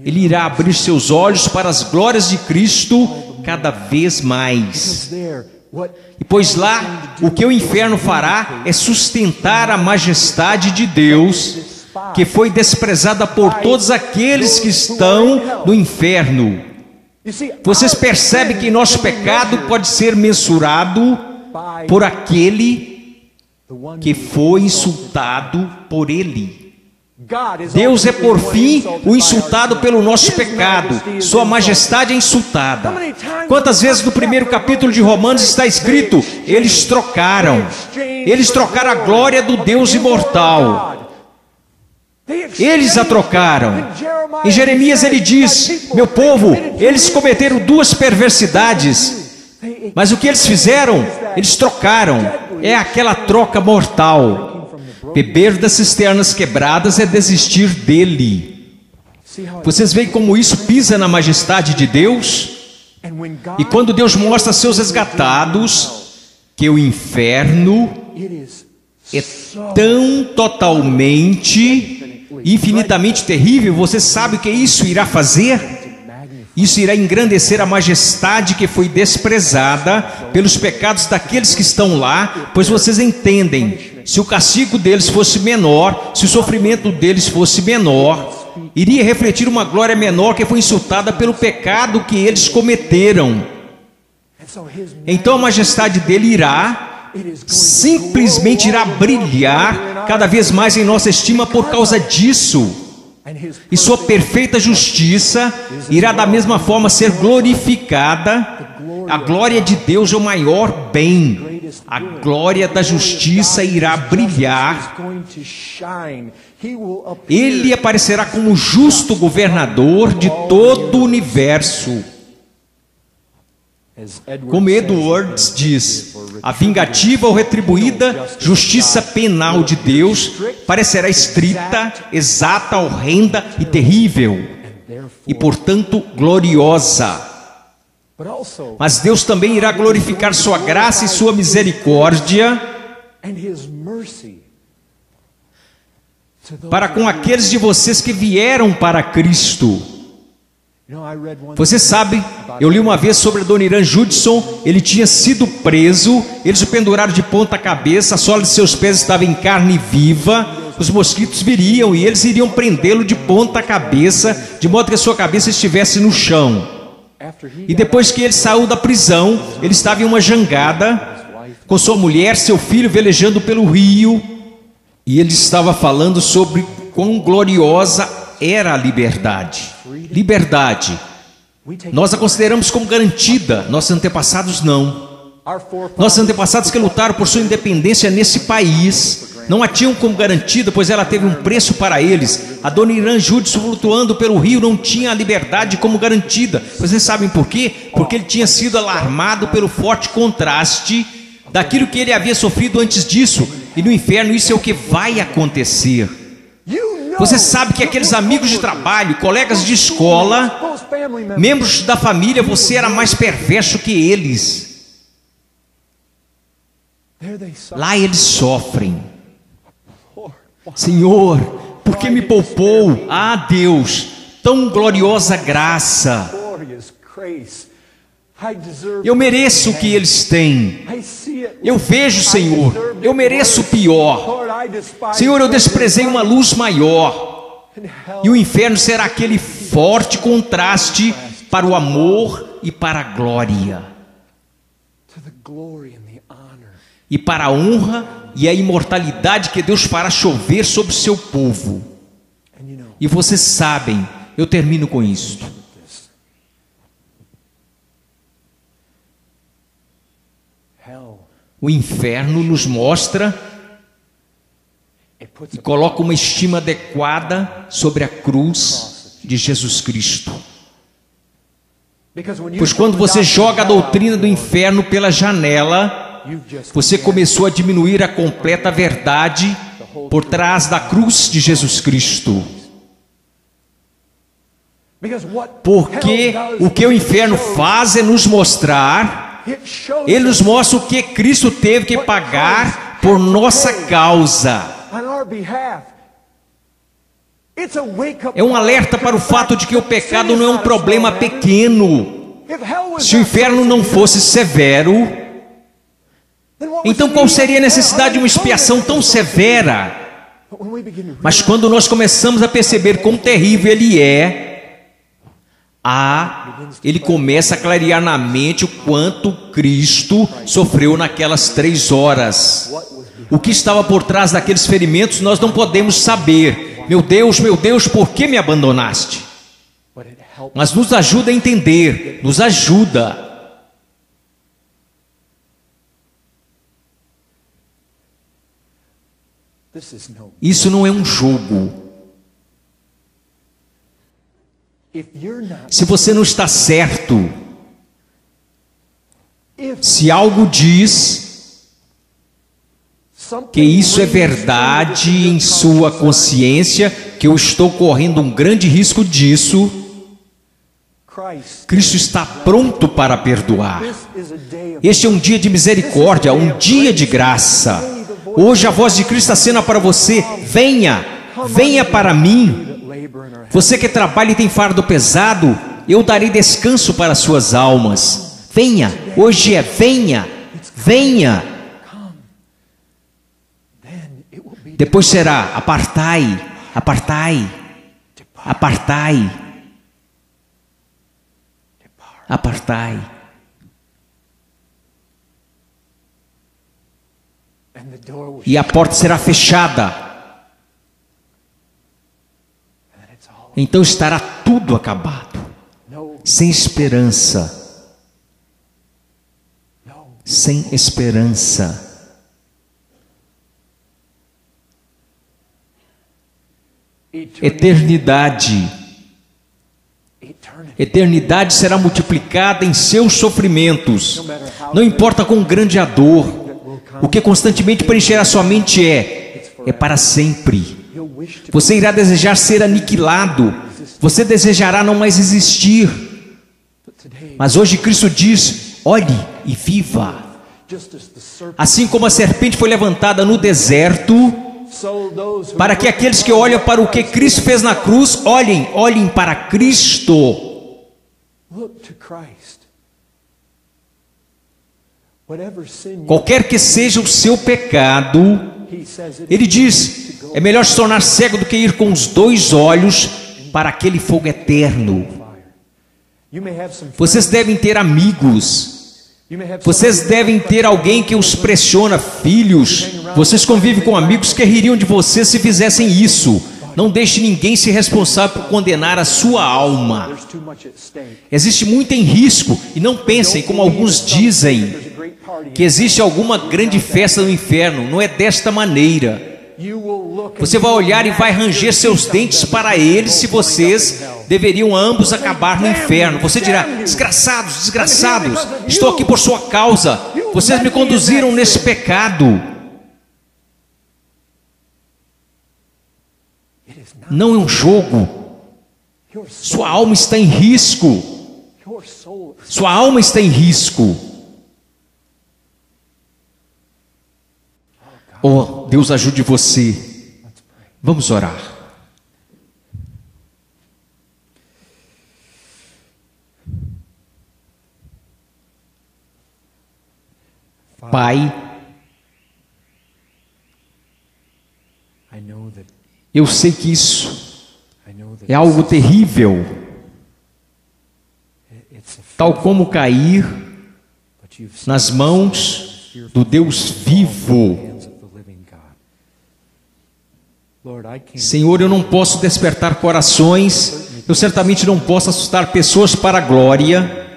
Ele irá abrir seus olhos para as glórias de Cristo cada vez mais. E pois lá, o que o inferno fará é sustentar a majestade de Deus, que foi desprezada por todos aqueles que estão no inferno. Vocês percebem que nosso pecado pode ser mensurado por aquele que foi insultado por ele. Deus é, por fim, o insultado pelo nosso pecado. Sua majestade é insultada. Quantas vezes no primeiro capítulo de Romanos está escrito: eles trocaram a glória do Deus imortal. Eles a trocaram. Em Jeremias ele diz: meu povo, eles cometeram duas perversidades, mas o que eles fizeram? Eles trocaram. É aquela troca mortal. Beber das cisternas quebradas é desistir dele. Vocês veem como isso pisa na majestade de Deus? E quando Deus mostra a seus resgatados que o inferno é tão totalmente, infinitamente terrível, você sabe o que isso irá fazer? Isso irá engrandecer a majestade que foi desprezada pelos pecados daqueles que estão lá, pois vocês entendem, se o castigo deles fosse menor, se o sofrimento deles fosse menor, iria refletir uma glória menor que foi insultada pelo pecado que eles cometeram. Então a majestade dele simplesmente irá brilhar cada vez mais em nossa estima por causa disso. E sua perfeita justiça irá da mesma forma ser glorificada. A glória de Deus é o maior bem. A glória da justiça irá brilhar. Ele aparecerá como justo governador de todo o universo. Como Edwards diz, a vingativa ou retribuída justiça penal de Deus parecerá estrita, exata, horrenda e terrível, e portanto gloriosa. Mas Deus também irá glorificar sua graça e sua misericórdia para com aqueles de vocês que vieram para Cristo. Você sabe, eu li uma vez sobre Adoniran Judson. Ele tinha sido preso, eles o penduraram de ponta cabeça, a sola de seus pés estava em carne viva, os mosquitos viriam e eles iriam prendê-lo de ponta cabeça, de modo que a sua cabeça estivesse no chão. E depois que ele saiu da prisão, ele estava em uma jangada, com sua mulher, seu filho velejando pelo rio, e ele estava falando sobre quão gloriosa era a liberdade. Liberdade. Nós a consideramos como garantida, nossos antepassados não. Nossos antepassados que lutaram por sua independência nesse país não a tinham como garantida, pois ela teve um preço para eles. Adoniran Judson, flutuando pelo rio, não tinha a liberdade como garantida. Vocês sabem por quê? Porque ele tinha sido alarmado pelo forte contraste daquilo que ele havia sofrido antes disso. E no inferno isso é o que vai acontecer. Você sabe que aqueles amigos de trabalho, colegas de escola, membros da família, você era mais perverso que eles. Lá eles sofrem. Senhor, por que me poupou? Ah, Deus, tão gloriosa graça. Eu mereço o que eles têm. Eu vejo, Senhor, eu mereço o pior. Senhor, eu desprezei uma luz maior. E o inferno será aquele forte contraste para o amor e para a glória. E para a honra e a imortalidade que Deus fará chover sobre o seu povo. E vocês sabem, eu termino com isto. O inferno nos mostra e coloca uma estima adequada sobre a cruz de Jesus Cristo. Pois quando você joga a doutrina do inferno pela janela, você começou a diminuir a completa verdade por trás da cruz de Jesus Cristo. Porque o que o inferno faz é nos mostrar, ele nos mostra o que Cristo teve que pagar por nossa causa. É um alerta para o fato de que o pecado não é um problema pequeno. Se o inferno não fosse severo, então qual seria a necessidade de uma expiação tão severa? Mas quando nós começamos a perceber quão terrível ele é, ele começa a clarear na mente o quanto Cristo sofreu naquelas 3 horas. O que estava por trás daqueles ferimentos nós não podemos saber. meu Deus, por que me abandonaste? Mas nos ajuda a entender, nos ajuda. Isso não é um jogo. Se você não está certo, se algo diz que isso é verdade em sua consciência, que eu estou correndo um grande risco disso, Cristo está pronto para perdoar. Este é um dia de misericórdia, um dia de graça. Hoje a voz de Cristo acena para você: venha, venha para mim. Você que trabalha e tem fardo pesado, eu darei descanso para suas almas. Venha, hoje é venha, venha. Depois será apartai, apartai, apartai, apartai. E a porta será fechada. Então estará tudo acabado, sem esperança, sem esperança. Eternidade. Eternidade será multiplicada em seus sofrimentos. Não importa quão grande a dor, o que constantemente preencherá sua mente é para sempre. Você irá desejar ser aniquilado. Você desejará não mais existir. Mas hoje Cristo diz: olhe e viva. Assim como a serpente foi levantada no deserto, para que aqueles que olham para o que Cristo fez na cruz, olhem para Cristo. Qualquer que seja o seu pecado, ele diz, é melhor se tornar cego do que ir com os 2 olhos para aquele fogo eterno. Vocês devem ter amigos, vocês devem ter alguém que os pressiona, filhos. Vocês convivem com amigos que ririam de vocês se fizessem isso. Não deixe ninguém ser responsável por condenar a sua alma. Existe muito em risco, e não pensem, como alguns dizem, que existe alguma grande festa no inferno. Não é desta maneira. Você vai olhar e vai ranger seus dentes para eles se vocês deveriam ambos acabar no inferno. Você dirá: desgraçados, desgraçados, estou aqui por sua causa. Vocês me conduziram nesse pecado. Não é um jogo. Sua alma está em risco. Sua alma está em risco. Oh, Deus ajude você. Vamos orar. Pai, eu sei que isso é algo terrível, tal como cair nas mãos do Deus vivo. Senhor, eu não posso despertar corações, eu certamente não posso assustar pessoas para a glória,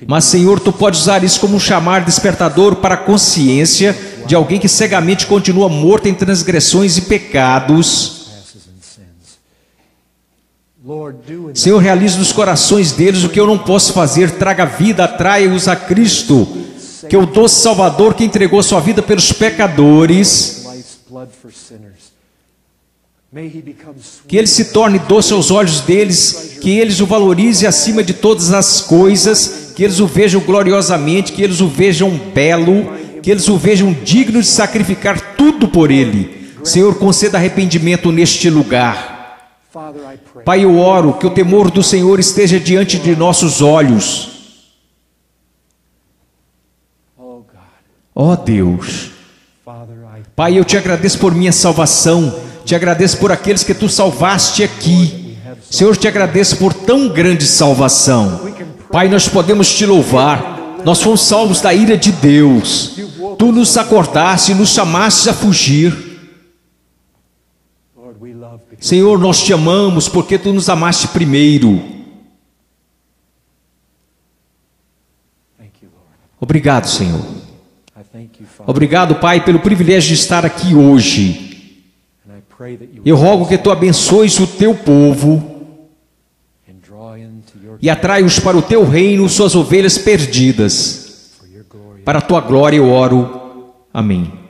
mas Senhor, Tu podes usar isso como um chamar despertador para a consciência de alguém que cegamente continua morto em transgressões e pecados. Senhor, realize nos corações deles o que eu não posso fazer. Traga vida, atraia-os a Cristo, que é o doce Salvador que entregou sua vida pelos pecadores. Que ele se torne doce aos olhos deles, que eles o valorizem acima de todas as coisas, que eles o vejam gloriosamente, que eles o vejam belo, que eles o vejam digno de sacrificar tudo por ele. Senhor, conceda arrependimento neste lugar. Pai, eu oro que o temor do Senhor esteja diante de nossos olhos. Ó Deus, Pai, eu te agradeço por minha salvação, te agradeço por aqueles que Tu salvaste aqui. Senhor, te agradeço por tão grande salvação. Pai, nós podemos Te louvar, nós fomos salvos da ira de Deus. Tu nos acordaste e nos chamaste a fugir. Senhor, nós te amamos porque tu nos amaste primeiro. Obrigado, Senhor. Obrigado, Pai, pelo privilégio de estar aqui hoje. Eu rogo que tu abençoes o teu povo e atrai-os para o teu reino, suas ovelhas perdidas. Para a tua glória eu oro. Amém.